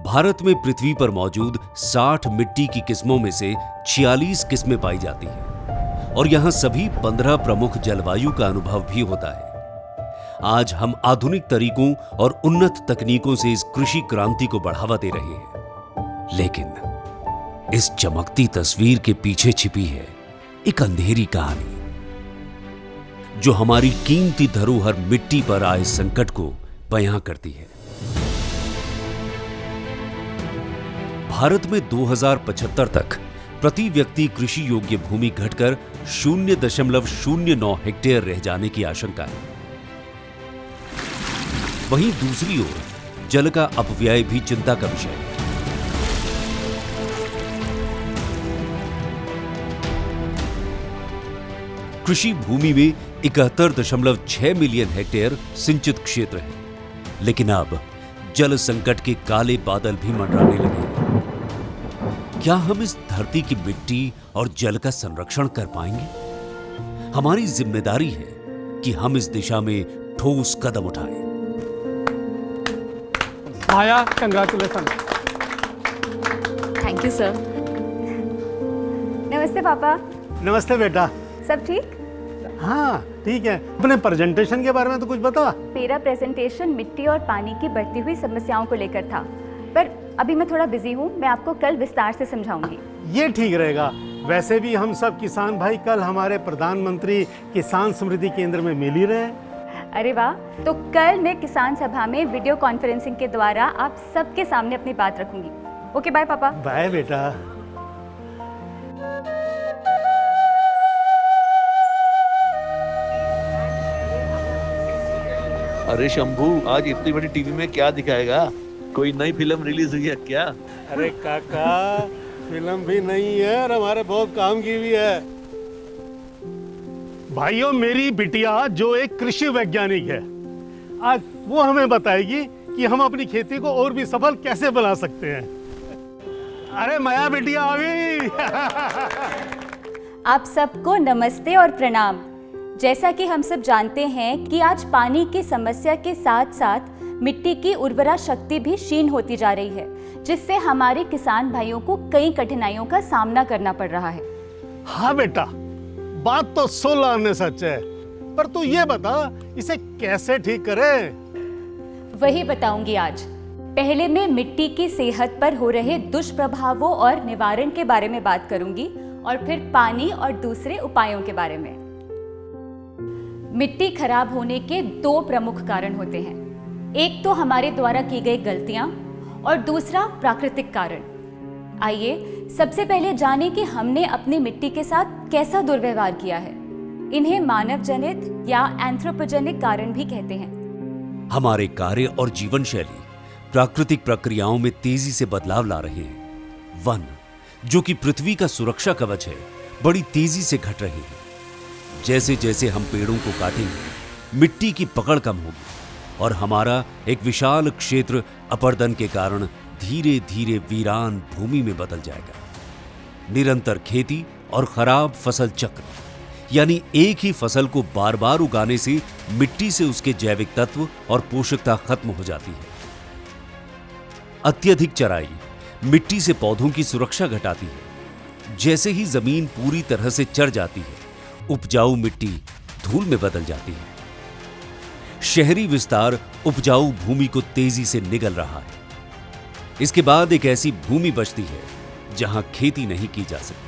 भारत में पृथ्वी पर मौजूद 60 मिट्टी की किस्मों में से 46 किस्में पाई जाती हैं और यहाँ सभी 15 प्रमुख जलवायु का अनुभव भी होता है। आज हम आधुनिक तरीकों और उन्नत तकनीकों से इस कृषि क्रांति को बढ़ावा दे रहे हैं, लेकिन इस चमकती तस्वीर के पीछे छिपी है एक अंधेरी कहानी जो हमारी कीमती धरोहर मिट्टी पर आए संकट को बयां करती है। भारत में 2075 तक प्रति व्यक्ति कृषि योग्य भूमि घटकर 0.09 हेक्टेयर रह जाने की आशंका है। वहीं दूसरी ओर जल का अपव्यय भी चिंता का विषय है। कृषि भूमि में 71.6 मिलियन हेक्टेयर सिंचित क्षेत्र है, लेकिन अब जल संकट के काले बादल भी मंडराने लगे हैं। क्या हम इस धरती की मिट्टी और जल का संरक्षण कर पाएंगे? हमारी जिम्मेदारी है कि हम इस दिशा में ठोस कदम उठाएं। माया, कंग्रेचुलेशन। Thank you sir. नमस्ते पापा। नमस्ते बेटा। सब ठीक? हाँ ठीक है। अपने प्रेजेंटेशन के बारे में तो कुछ बता। मेरा प्रेजेंटेशन मिट्टी और पानी की बढ़ती हुई समस्याओं को लेकर था, पर अभी मैं थोड़ा बिजी हूँ। मैं आपको कल विस्तार से समझाऊंगी। ये ठीक रहेगा। वैसे भी हम सब किसान भाई कल हमारे प्रधानमंत्री किसान समृद्धि केंद्र में मिल ही रहे। अरे वाह, तो कल मैं किसान सभा में वीडियो कॉन्फ्रेंसिंग के द्वारा आप सबके सामने अपनी बात रखूंगी। ओके बाय पापा। बाय बेटा। अरे शंभू, आज इतनी बड़ी टीवी में क्या दिखाएगा? कोई नई फिल्म रिलीज हुई है क्या? अरे काका, फिल्म भी नहीं है और हमारे बहुत काम की भी है। भाइयों, मेरी बिटिया जो एक कृषि वैज्ञानिक है, आज वो हमें बताएगी कि हम अपनी खेती को और भी सफल कैसे बना सकते हैं। अरे माया बिटिया आ गई। आप सबको नमस्ते और प्रणाम। जैसा कि हम सब जानते हैं कि आज पानी की समस्या के साथ साथ मिट्टी की उर्वरा शक्ति भी क्षीण होती जा रही है, जिससे हमारे किसान भाइयों को कई कठिनाइयों का सामना करना पड़ रहा है। हाँ बेटा, बात तो 16 आने सच है, पर तू ये बता इसे कैसे ठीक करें? वही बताऊंगी आज। पहले मैं मिट्टी की सेहत पर हो रहे दुष्प्रभावों और निवारण के बारे में बात करूंगी और फिर पानी और दूसरे उपायों के बारे में। मिट्टी खराब होने के 2 प्रमुख कारण होते हैं। एक तो हमारे द्वारा की गई गलतियां और दूसरा प्राकृतिक कारण। आइए सबसे पहले जानें कि हमने अपनी मिट्टी के साथ कैसा दुर्व्यवहार किया है। इन्हें मानव जनित या एंथ्रोपोजेनिक कारण भी कहते हैं। हमारे कार्य और जीवन शैली प्राकृतिक प्रक्रियाओं में तेजी से बदलाव ला रहे हैं। वन, जो कि पृथ्वी का सुरक्षा कवच है, बड़ी तेजी से घट रहे हैं। जैसे जैसे हम पेड़ों को काटेंगे, मिट्टी की पकड़ कम होगी और हमारा एक विशाल क्षेत्र अपरदन के कारण धीरे धीरे वीरान भूमि में बदल जाएगा। निरंतर खेती और खराब फसल चक्र, यानी एक ही फसल को बार बार उगाने से मिट्टी से उसके जैविक तत्व और पोषकता खत्म हो जाती है। अत्यधिक चराई मिट्टी से पौधों की सुरक्षा घटाती है। जैसे ही जमीन पूरी तरह से चर जाती है, उपजाऊ मिट्टी धूल में बदल जाती है। शहरी विस्तार उपजाऊ भूमि को तेजी से निगल रहा है। इसके बाद एक ऐसी भूमि बचती है जहां खेती नहीं की जा सकती।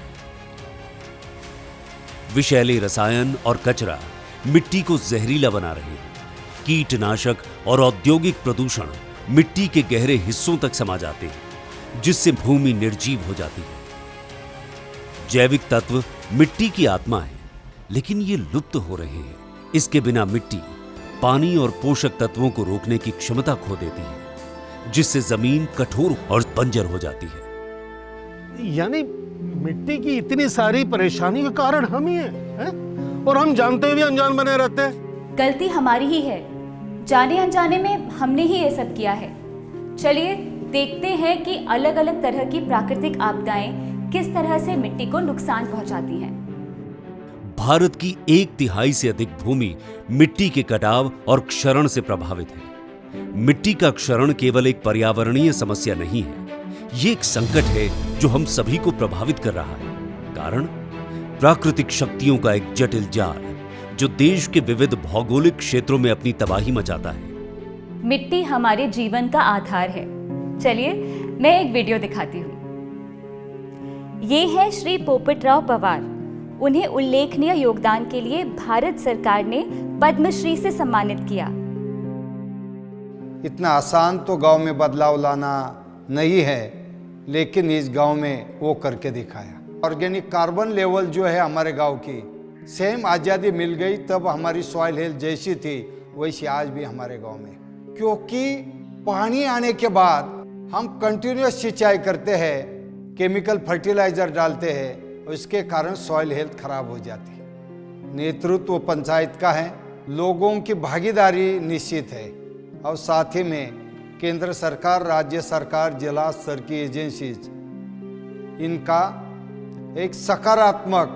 विषैले रसायन और कचरा मिट्टी को जहरीला बना रहे हैं। कीटनाशक और औद्योगिक प्रदूषण मिट्टी के गहरे हिस्सों तक समा जाते हैं, जिससे भूमि निर्जीव हो जाती है। जैविक तत्व मिट्टी की आत्मा है, लेकिन ये लुप्त हो रहे हैं। इसके बिना मिट्टी पानी और पोषक तत्वों को रोकने की क्षमता खो देती है, जिससे जमीन कठोर और बंजर हो जाती है। यानी मिट्टी की इतनी सारी परेशानी का कारण हम ही हैं? और हम जानते हुए अनजान बने रहते हैं। गलती हमारी ही है। जाने अनजाने में हमने ही ये सब किया है। चलिए देखते हैं कि अलग अलग तरह की प्राकृतिक आपदाएं किस तरह से मिट्टी को नुकसान पहुंचाती हैं। भारत की 1/3 से अधिक भूमि मिट्टी के कटाव और क्षरण से प्रभावित है। मिट्टी का क्षरण केवल एक पर्यावरणीय समस्या नहीं है, ये एक संकट है जो हम सभी को प्रभावित कर रहा है। कारण प्राकृतिक शक्तियों का एक जटिल जाल जो देश के विविध भौगोलिक क्षेत्रों में अपनी तबाही मचाता है। मिट्टी हमारे जीवन का आधार है। चलिए मैं एक वीडियो दिखाती हूँ। ये है श्री पोपटराव पवार। उन्हें उल्लेखनीय योगदान के लिए भारत सरकार ने पद्मश्री से सम्मानित किया। इतना आसान तो गांव में बदलाव लाना नहीं है, लेकिन इस गांव में वो करके दिखाया। ऑर्गेनिक कार्बन लेवल जो है हमारे गांव की, सेम आज़ादी मिल गई तब हमारी सॉइल हेल्थ जैसी थी वैसी आज भी हमारे गांव में, क्योंकि पानी आने के बाद हम कंटिन्यूस सिंचाई करते हैं, केमिकल फर्टिलाइजर डालते हैं, उसके कारण सॉइल हेल्थ खराब हो जाती है। नेतृत्व पंचायत का है, लोगों की भागीदारी निश्चित है और साथ ही में केंद्र सरकार, राज्य सरकार, जिला स्तर की एजेंसीज, इनका एक सकारात्मक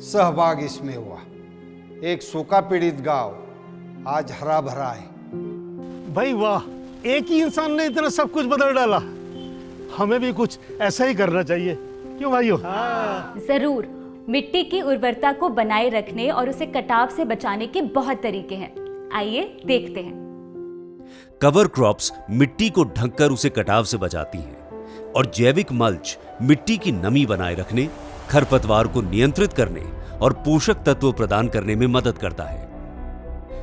सहभाग इसमें हुआ। एक सूखा पीड़ित गांव आज हरा भरा है। भाई वाह, एक ही इंसान ने इतना सब कुछ बदल डाला। हमें भी कुछ ऐसा ही करना चाहिए, क्यों भाइयों? जरूर। मिट्टी की उर्वरता को बनाए रखने और उसे कटाव से बचाने के बहुत तरीके हैं। आइए देखते हैं। कवर क्रॉप्स मिट्टी को ढककर उसे कटाव से बचाती हैं और जैविक मल्च मिट्टी की नमी बनाए रखने, खरपतवार को नियंत्रित करने और पोषक तत्व प्रदान करने में मदद करता है।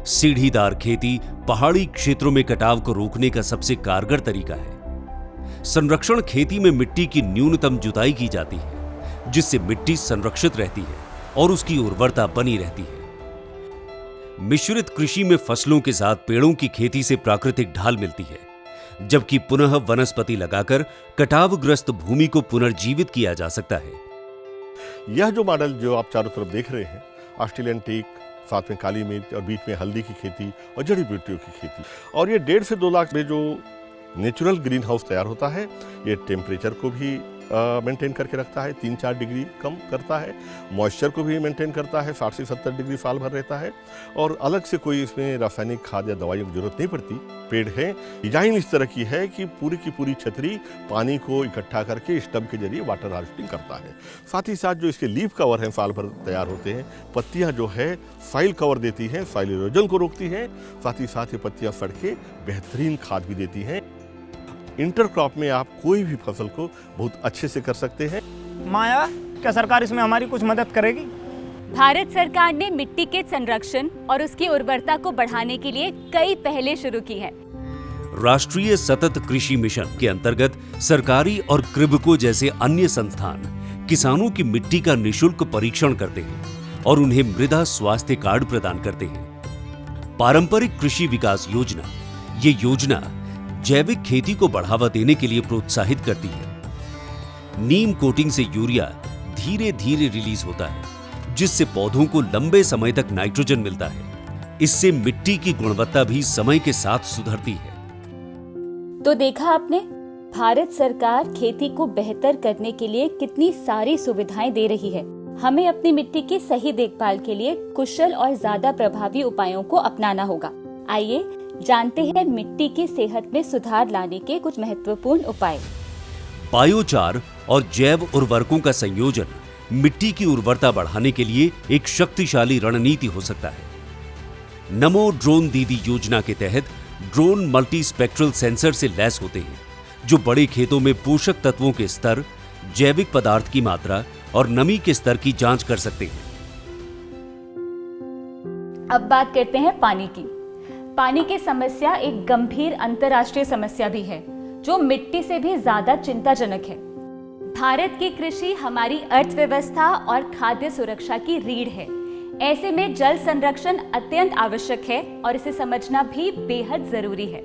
सीढ़ीदार खेती पहाड़ी क्षेत्रों में कटाव को रोकने का सबसे कारगर तरीका है। संरक्षण खेती में मिट्टी की न्यूनतम जुताई की जाती है, जिससे मिट्टी संरक्षित रहती है और उसकी उर्वरता बनी रहती है। मिश्रित कृषि में फसलों के साथ पेड़ों की खेती से प्राकृतिक ढाल मिलती है, जबकि पुनः वनस्पति लगाकर कटावग्रस्त भूमि को पुनर्जीवित किया जा सकता है। यह जो मॉडल जो आप चारों तरफ देख रहे हैं, ऑस्ट्रेलियन टीक, साथ में काली मिर्च और बीच में हल्दी की खेती और जड़ी बूटियों की खेती, और ये 1.5 से 2 लाख में जो नेचुरल ग्रीन हाउस तैयार होता है, ये टेम्परेचर को भी मेंटेन करके रखता है, 3-4 डिग्री कम करता है, मॉइस्चर को भी मेंटेन करता है, 60 से 70 डिग्री साल भर रहता है, और अलग से कोई इसमें रासायनिक खाद या दवाइयों की जरूरत नहीं पड़ती। पेड़ है, डिजाइन इस तरह की है कि पूरी की पूरी छतरी पानी को इकट्ठा करके स्टब के जरिए वाटर हार्वेस्टिंग करता है। साथ ही साथ जो इसके लीफ कवर हैं साल भर तैयार होते हैं, पत्तियां जो है सॉइल कवर देती हैं, सॉइल इरोजन को रोकती हैं, साथ ही पत्तियां सड़ के बेहतरीन खाद भी देती हैं। इंटरक्रॉप में आप कोई भी फसल को बहुत अच्छे से कर सकते हैं। माया, क्या सरकार इसमें हमारी कुछ मदद करेगी? भारत सरकार ने मिट्टी के संरक्षण और उसकी उर्वरता को बढ़ाने के लिए कई पहलें शुरू की है। राष्ट्रीय सतत कृषि मिशन के अंतर्गत सरकारी और क्रिबको जैसे अन्य संस्थान किसानों की मिट्टी का निःशुल्क परीक्षण करते हैं और उन्हें मृदा स्वास्थ्य कार्ड प्रदान करते हैं। पारंपरिक कृषि विकास योजना, ये योजना जैविक खेती को बढ़ावा देने के लिए प्रोत्साहित करती है। नीम कोटिंग से यूरिया धीरे धीरे रिलीज होता है, जिससे पौधों को लंबे समय तक नाइट्रोजन मिलता है। इससे मिट्टी की गुणवत्ता भी समय के साथ सुधरती है। तो देखा आपने, भारत सरकार खेती को बेहतर करने के लिए कितनी सारी सुविधाएं दे रही है। हमें अपनी मिट्टी की सही देखभाल के लिए कुशल और ज्यादा प्रभावी उपायों को अपनाना होगा। आइए जानते हैं मिट्टी की सेहत में सुधार लाने के कुछ महत्वपूर्ण उपाय। बायोचार और जैव उर्वरकों का संयोजन मिट्टी की उर्वरता बढ़ाने के लिए एक शक्तिशाली रणनीति हो सकता है। नमो ड्रोन दीदी योजना के तहत ड्रोन मल्टी स्पेक्ट्रल सेंसर से लैस होते हैं, जो बड़े खेतों में पोषक तत्वों के स्तर, जैविक पदार्थ की मात्रा और नमी के स्तर की जांच कर सकते हैं। अब बात करते हैं पानी की। पानी की समस्या एक गंभीर अंतर्राष्ट्रीय समस्या भी है, जो मिट्टी से भी ज्यादा चिंताजनक है। भारत की कृषि हमारी अर्थव्यवस्था और खाद्य सुरक्षा की रीढ़ है। ऐसे में जल संरक्षण अत्यंत आवश्यक है और इसे समझना भी बेहद जरूरी है।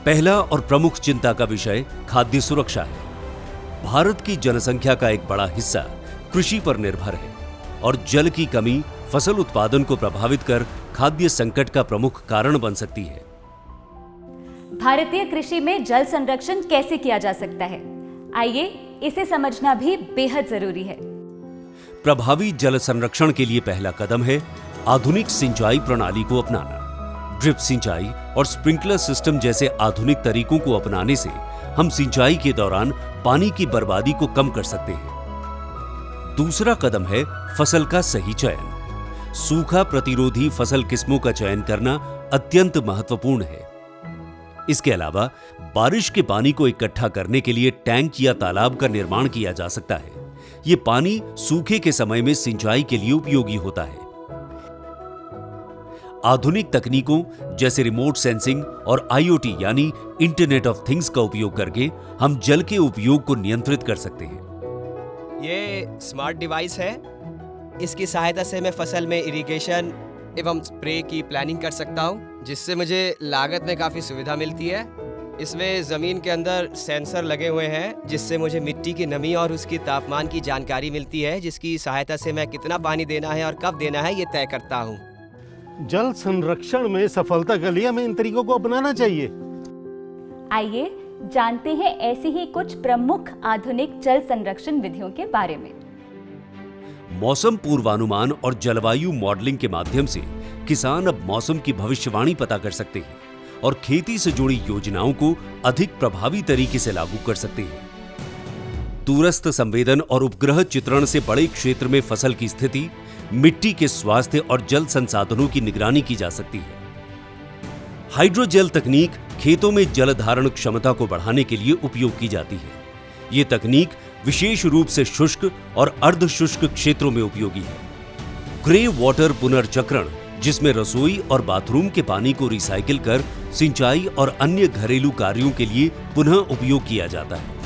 पहला और प्रमुख चिंता का विषय खाद्य सुरक्षा है। भारत की जनसंख्या का एक बड़ा हिस्सा कृषि पर निर्भर है और जल की कमी फसल उत्पादन को प्रभावित कर खाद्य संकट का प्रमुख कारण बन सकती है। भारतीय कृषि में जल संरक्षण कैसे किया जा सकता है? आइए इसे समझना भी बेहद जरूरी है। प्रभावी जल संरक्षण के लिए पहला कदम है आधुनिक सिंचाई प्रणाली को अपनाना। ड्रिप सिंचाई और स्प्रिंकलर सिस्टम जैसे आधुनिक तरीकों को अपनाने से हम सिंचाई के दौरान पानी की बर्बादी को कम कर सकते हैं। दूसरा कदम है फसल का सही चयन। सूखा प्रतिरोधी फसल किस्मों का चयन करना अत्यंत महत्वपूर्ण है। इसके अलावा बारिश के पानी को इकट्ठा करने के लिए टैंक या तालाब का निर्माण किया जा सकता है। ये पानी सूखे के समय में सिंचाई के लिए उपयोगी होता है। आधुनिक तकनीकों जैसे रिमोट सेंसिंग और IoT यानी इंटरनेट ऑफ थिंग्स का उपयोग करके हम जल के उपयोग को नियंत्रित कर सकते हैं। ये स्मार्ट डिवाइस है। इसकी सहायता से मैं फसल में इरिगेशन एवं स्प्रे की प्लानिंग कर सकता हूँ, जिससे मुझे लागत में काफ़ी सुविधा मिलती है। इसमें ज़मीन के अंदर सेंसर लगे हुए हैं, जिससे मुझे मिट्टी की नमी और उसकी तापमान की जानकारी मिलती है, जिसकी सहायता से मैं कितना पानी देना है और कब देना है ये तय करता हूँ। जल संरक्षण में सफलता के लिए हमें इन तरीकों को अपनाना चाहिए। आइए जानते हैं ऐसी ही कुछ प्रमुख आधुनिक जल संरक्षण विधियों के बारे में। मौसम पूर्वानुमान और जलवायु मॉडलिंग के माध्यम से किसान अब मौसम की भविष्यवाणी पता कर सकते हैं और खेती से जुड़ी योजनाओं को अधिक प्रभावी तरीके से लागू कर सकते हैं। दूरस्थ संवेदन और उपग्रह चित्रण से बड़े क्षेत्र में फसल की स्थिति, मिट्टी के स्वास्थ्य और जल संसाधनों की निगरानी की जा सकती है। हाइड्रोजेल तकनीक खेतों में जल धारण क्षमता को बढ़ाने के लिए उपयोग की जाती है। ये तकनीक विशेष रूप से शुष्क और अर्ध शुष्क क्षेत्रों में उपयोगी है। ग्रे वाटर पुनर्चक्रण, जिसमें रसोई और बाथरूम के पानी को रिसाइकिल कर सिंचाई और अन्य घरेलू कार्यों के लिए पुनः उपयोग किया जाता है।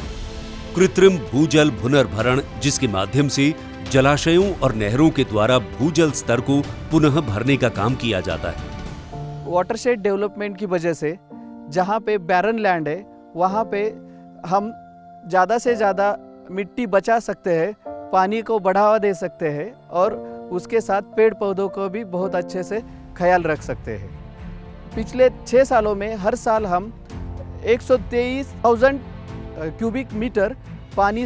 कृत्रिम भूजल पुनर्भरण, जिसके माध्यम से जलाशयों और नहरों के द्वारा भूजल स्तर को पुनः भरने का काम किया जाता है। वाटरशेड डेवलपमेंट की वजह से जहाँ पे बैरन लैंड है वहाँ पे हम ज़्यादा से ज़्यादा मिट्टी बचा सकते हैं, पानी को बढ़ावा दे सकते हैं और उसके साथ पेड़ पौधों को भी बहुत अच्छे से ख्याल रख सकते हैं। पिछले 6 सालों में हर साल हम 123,000 क्यूबिक मीटर पानी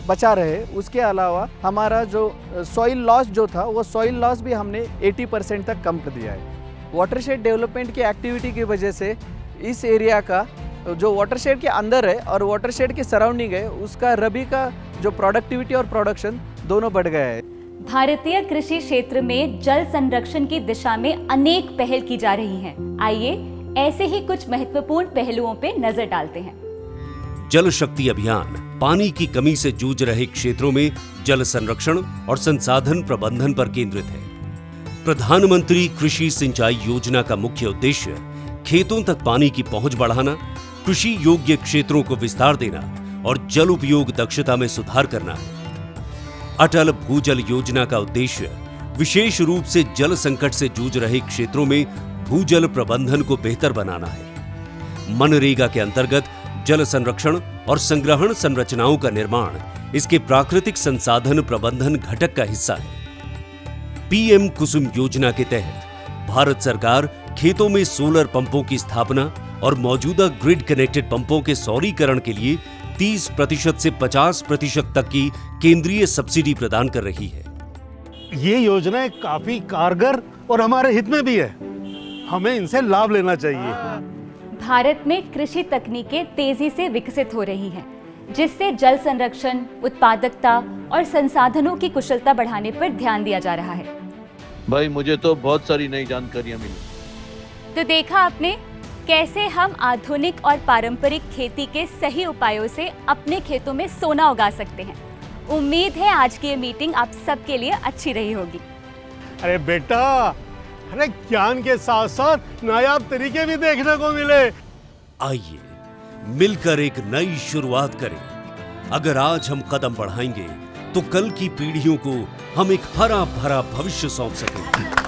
बचा रहे। उसके अलावा हमारा जो सॉइल लॉस जो था वो सॉइल लॉस भी हमने 80% तक कम कर दिया है। वाटरशेड डेवलपमेंट की एक्टिविटी की वजह से इस एरिया का जो वाटरशेड के अंदर है और वाटरशेड के सराउंडिंग है उसका रबी का जो प्रोडक्टिविटी और प्रोडक्शन दोनों बढ़ गया है। भारतीय कृषि क्षेत्र में जल संरक्षण की दिशा में अनेक पहल की जा रही हैं। आइए ऐसे ही कुछ महत्वपूर्ण पहलुओं पे नजर डालते हैं। जल शक्ति अभियान पानी की कमी से जूझ रहे क्षेत्रों में जल संरक्षण और संसाधन प्रबंधन पर केंद्रित है। प्रधानमंत्री कृषि सिंचाई योजना का मुख्य उद्देश्य खेतों तक पानी की पहुंच बढ़ाना, कृषि योग्य क्षेत्रों को विस्तार देना और जल उपयोग दक्षता में सुधार करना है। अटल भूजल योजना का उद्देश्य विशेष रूप से जल संकट से जूझ रहे क्षेत्रों में भूजल प्रबंधन को बेहतर बनाना है। मनरेगा के अंतर्गत जल संरक्षण और संग्रहण संरचनाओं का निर्माण इसके प्राकृतिक संसाधन प्रबंधन घटक का हिस्सा है। पीएम कुसुम योजना के तहत भारत सरकार खेतों में सोलर पंपों की स्थापना और मौजूदा ग्रिड कनेक्टेड पंपों के सौरीकरण के लिए 30% से 50% तक की केंद्रीय सब्सिडी प्रदान कर रही है। ये योजनाएं काफी कारगर और हमारे हित में भी है। हमें इनसे लाभ लेना चाहिए। भारत में कृषि तकनीकें तेजी से विकसित हो रही हैं, जिससे जल संरक्षण, उत्पादकता और संसाधनों की कुशलता बढ़ाने पर ध्यान दिया जा रहा है। भाई मुझे तो बहुत सारी नई जानकारियां मिली। तो देखा आपने कैसे हम आधुनिक और पारंपरिक खेती के सही उपायों से अपने खेतों में सोना उगा सकते हैं। उम्मीद है आज की ये मीटिंग आप सबके लिए अच्छी रही होगी। अरे बेटा, अरे ज्ञान के साथ साथ नायाब तरीके भी देखने को मिले। आइए मिलकर एक नई शुरुआत करें। अगर आज हम कदम बढ़ाएंगे तो कल की पीढ़ियों को हम एक हरा भरा भविष्य सौंप सकेंगे।